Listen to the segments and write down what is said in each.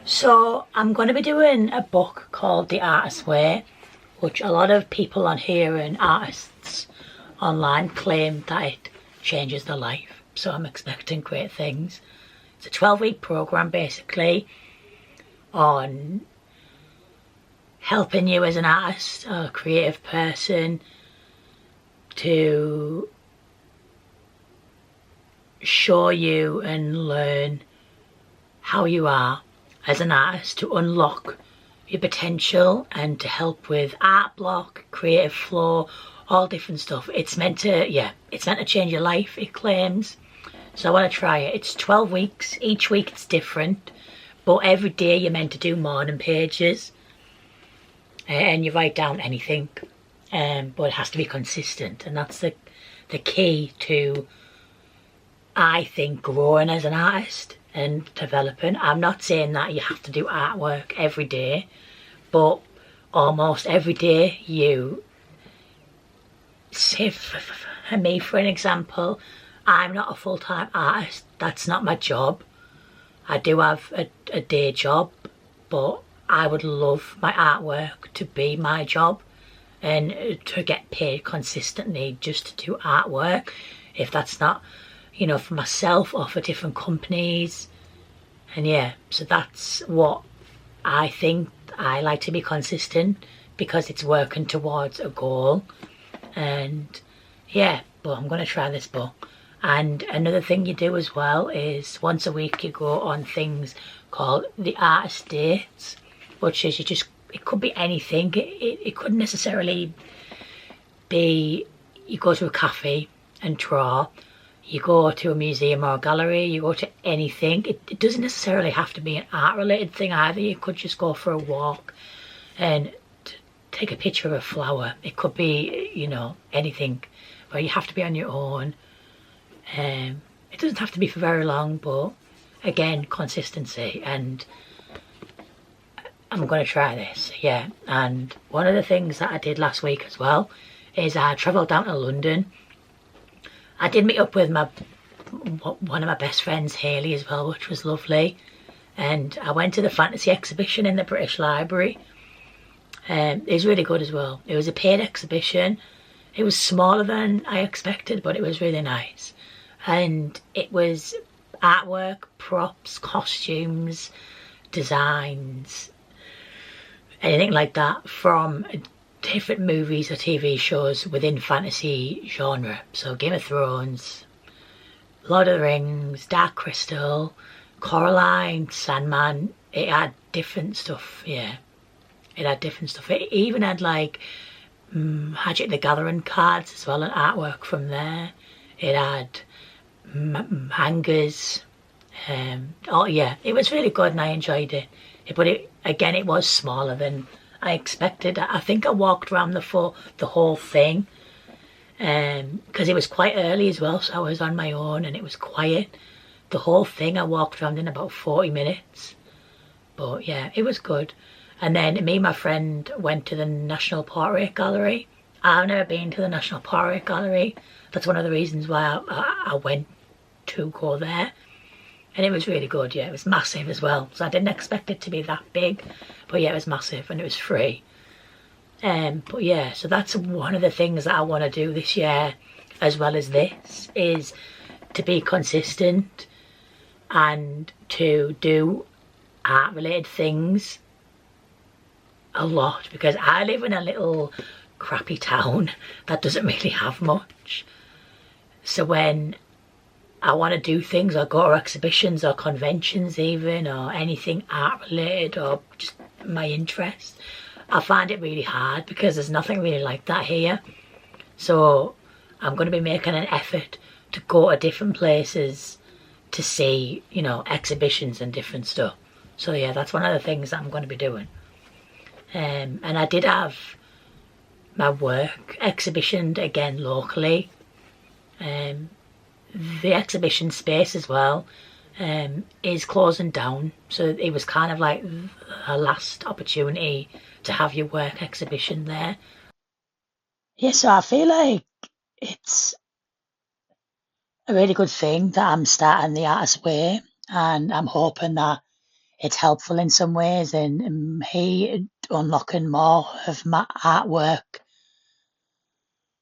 So I'm going to be doing a book called The Artist's Way, which a lot of people on here and artists online claim that it changes their life. So I'm expecting great things. It's a 12-week program basically on helping you as an artist or a creative person to show you and learn how you are as an artist, to unlock your potential and to help with art block, creative flow, all different stuff. It's meant to change your life, it claims. So I want to try it. It's 12 weeks. Each week it's different, but every day you're meant to do morning pages and you write down anything, but it has to be consistent, and that's the key to, I think, growing as an artist and developing. I'm not saying that you have to do artwork every day, but almost every day you say, for me, for an example, I'm not a full-time artist. That's not my job. I do have a day job, but I would love my artwork to be my job and to get paid consistently just to do artwork. If that's not, for myself or for different companies. And yeah, so that's what I think. I like to be consistent because it's working towards a goal. And yeah, but I'm going to try this book. And another thing you do as well is once a week you go on things called the artist dates, which is it could be anything. It couldn't necessarily be you go to a cafe and draw, you go to a museum or a gallery, you go to anything. It doesn't necessarily have to be an art related thing either. You could just go for a walk and take a picture of a flower. It could be, anything, but you have to be on your own. It doesn't have to be for very long, but again, consistency. And I'm going to try this, yeah. And one of the things that I did last week as well is I travelled down to London. I did meet up with one of my best friends, Hayley, as well, which was lovely. And I went to the fantasy exhibition in the British Library. It was really good as well. It was a paid exhibition. It was smaller than I expected, but it was really nice. And it was artwork, props, costumes, designs, anything like that from different movies or TV shows within fantasy genre. So Game of Thrones, Lord of the Rings, Dark Crystal, Coraline, Sandman. It had different stuff, yeah. It had different stuff. It even had like Magic the Gathering cards as well, and artwork from there. It had hangers. Oh yeah, it was really good and I enjoyed it. But it was smaller than I expected. I think I walked around the whole thing because it was quite early as well, so I was on my own and it was quiet. The whole thing I walked around in about 40 minutes. But yeah, it was good. And then me and my friend went to the National Portrait Gallery. I've never been to the National Portrait Gallery. That's one of the reasons why I went to go there. And it was really good, yeah. It was massive as well. So I didn't expect it to be that big. But yeah, it was massive and it was free. But yeah, so that's one of the things that I want to do this year, as well as this, is to be consistent and to do art-related things a lot, because I live in a little crappy town that doesn't really have much. So when I want to do things or go to exhibitions or conventions even, or anything art related or just my interest, I find it really hard because there's nothing really like that here. So I'm going to be making an effort to go to different places to see, exhibitions and different stuff. So yeah, that's one of the things that I'm going to be doing. And I did have my work exhibition again locally. The exhibition space as well is closing down, so it was kind of like a last opportunity to have your work exhibition there. Yeah, so I feel like it's a really good thing that I'm starting the Artist's Way, and I'm hoping that it's helpful in some ways, and he unlocking more of my artwork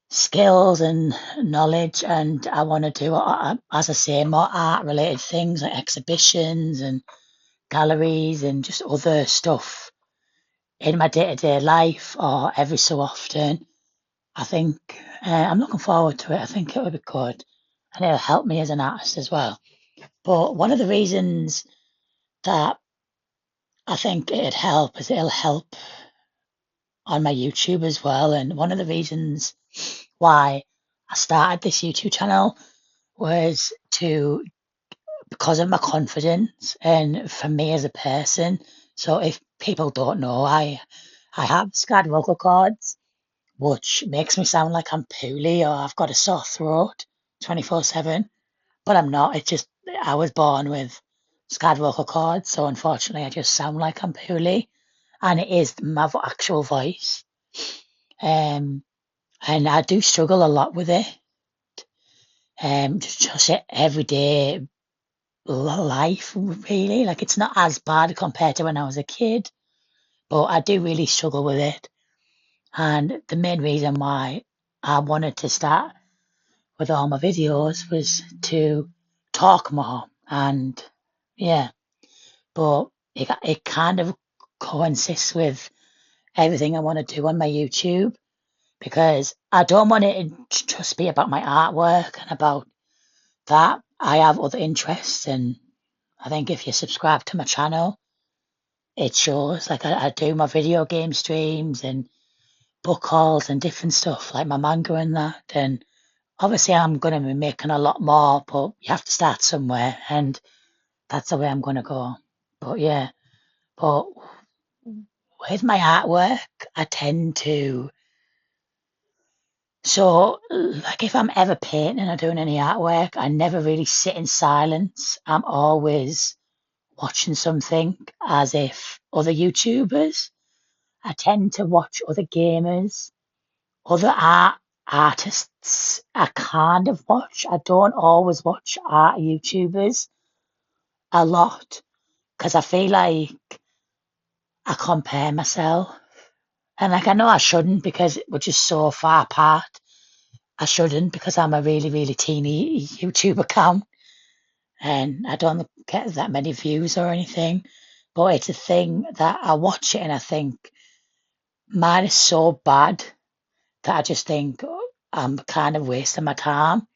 skills and knowledge. And I want to do, as I say, more art related things like exhibitions and galleries and just other stuff in my day-to-day life or every so often. I think I'm looking forward to it. I think it'll be good, and it'll help me as an artist as well. But one of the reasons that I think it'd help is it'll help on my YouTube as well. And one of the reasons why I started this YouTube channel was to because of my confidence and for me as a person. So if people don't know, I have scared vocal cords, which makes me sound like I'm poorly or I've got a sore throat 24/7. But I'm not. It's just I was born with scared vocal cords, so unfortunately I just sound like I'm poorly, and it is my actual voice. Um, and I do struggle a lot with it. Just everyday life, really. Like it's not as bad compared to when I was a kid, but I do really struggle with it. And the main reason why I wanted to start with all my videos was to talk more. And yeah, but it kind of coincides with everything I want to do on my YouTube, because I don't want it to just be about my artwork and about that. I have other interests, and I think if you subscribe to my channel, it shows. Like I do my video game streams and book hauls and different stuff, like my manga and that. And obviously, I'm going to be making a lot more, but you have to start somewhere, and that's the way I'm going to go. But yeah, but with my artwork, I tend to. So, like, if I'm ever painting or doing any artwork, I never really sit in silence. I'm always watching something, as if other YouTubers. I tend to watch other gamers, other artists. I kind of watch. I don't always watch art YouTubers a lot because I feel like I compare myself. And like I know I shouldn't because we're just so far apart. I shouldn't because I'm a really, really teeny YouTube account and I don't get that many views or anything. But it's a thing that I watch it and I think mine is so bad that I just think, "Oh, I'm kind of wasting my time."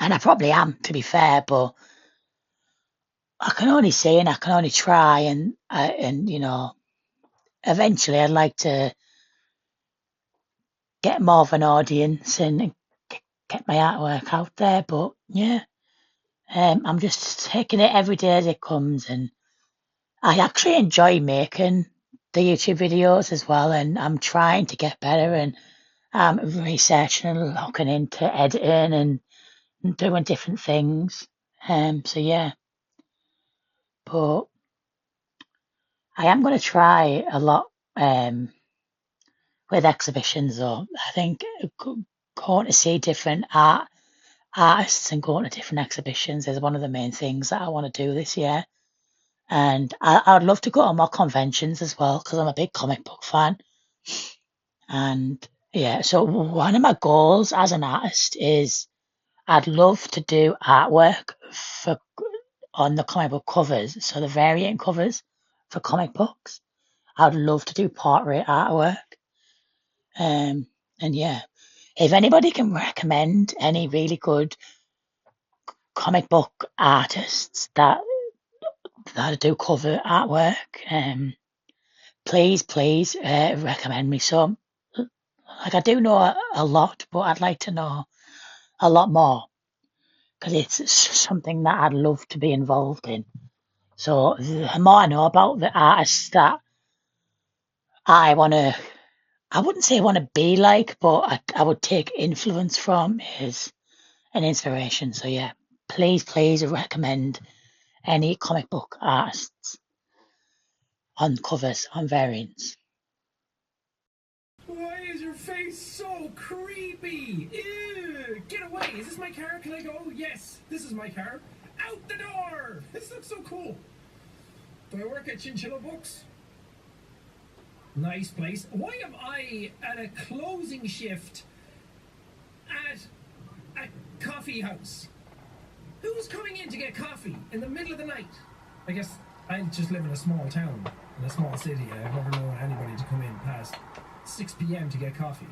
And I probably am, to be fair, but I can only say and I can only try. And eventually I'd like to get more of an audience and get my artwork out there. But yeah, I'm just taking it every day as it comes. And I actually enjoy making the YouTube videos as well. And I'm trying to get better and I'm researching and looking into editing and doing different things. So yeah, but I am going to try a lot with exhibitions though. I think going to see different artists and going to different exhibitions is one of the main things that I want to do this year. And I'd love to go to more conventions as well because I'm a big comic book fan. And yeah, so one of my goals as an artist is I'd love to do artwork for on the comic book covers, so the variant covers for comic books. I'd love to do portrait artwork. Um, and yeah, if anybody can recommend any really good comic book artists that do cover artwork, please recommend me some. Like I do know a lot, but I'd like to know a lot more because it's something that I'd love to be involved in. So the more I know about the artists that I want to, I wouldn't say I want to be like, but I would take influence from is an inspiration. So yeah, please recommend any comic book artists on covers, on variants. Why is your face so creepy? Ew! Get away! Is this my car? Can I go? Yes, this is my car. Out the door! This looks so cool. Do I work at Chinchilla Books? Nice place. Why am I at a closing shift at a coffee house? Who's coming in to get coffee in the middle of the night? I guess I just live in a small town, in a small city. I've never known anybody to come in past 6 p.m. to get coffee.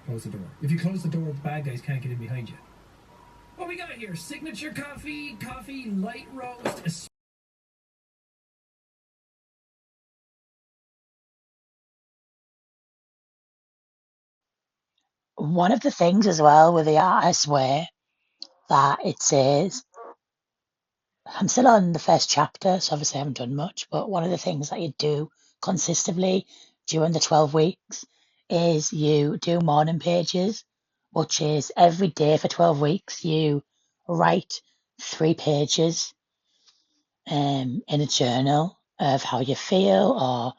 Close the door. If you close the door, the bad guys can't get in behind you. What we got here? Signature coffee, coffee light roast. One of the things as well with the artist's way that it says, I'm still on the first chapter, so obviously I haven't done much, but one of the things that you do consistently during the 12 weeks is you do morning pages, which is every day for 12 weeks you write 3 pages in a journal of how you feel or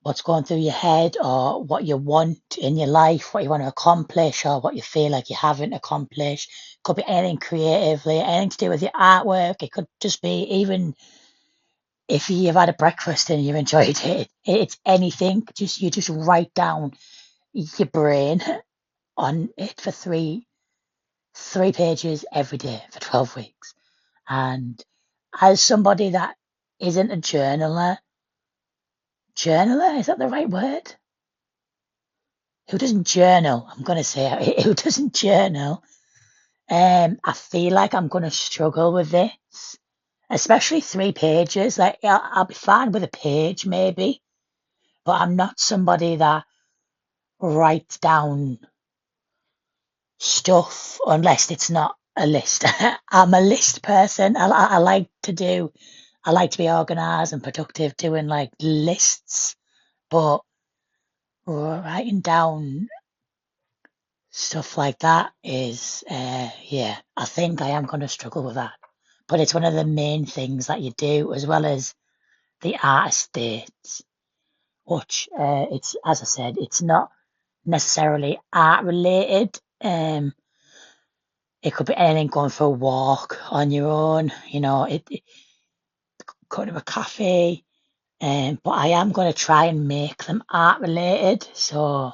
what's going through your head or what you want in your life, what you want to accomplish or what you feel like you haven't accomplished. Could be anything creatively, anything to do with your artwork. It could just be even if you've had a breakfast and you've enjoyed it. It's anything. Just you just write down your brain on it for three pages every day for 12 weeks. And as somebody that isn't a journaler, is that the right word? Who doesn't journal? I'm going to say it. Who doesn't journal? I feel like I'm going to struggle with this, especially 3 pages. Like I'll be fine with a page maybe, but I'm not somebody that writes down stuff unless it's not a list. I'm a list person. I like to do. I like to be organised and productive doing like lists, but writing down stuff like that is, yeah, I think I am going to struggle with that. But it's one of the main things that you do, as well as the artist dates, which, it's, as I said, it's not necessarily art related. It could be anything, going for a walk on your own, it go to a cafe. But I am going to try and make them art related. So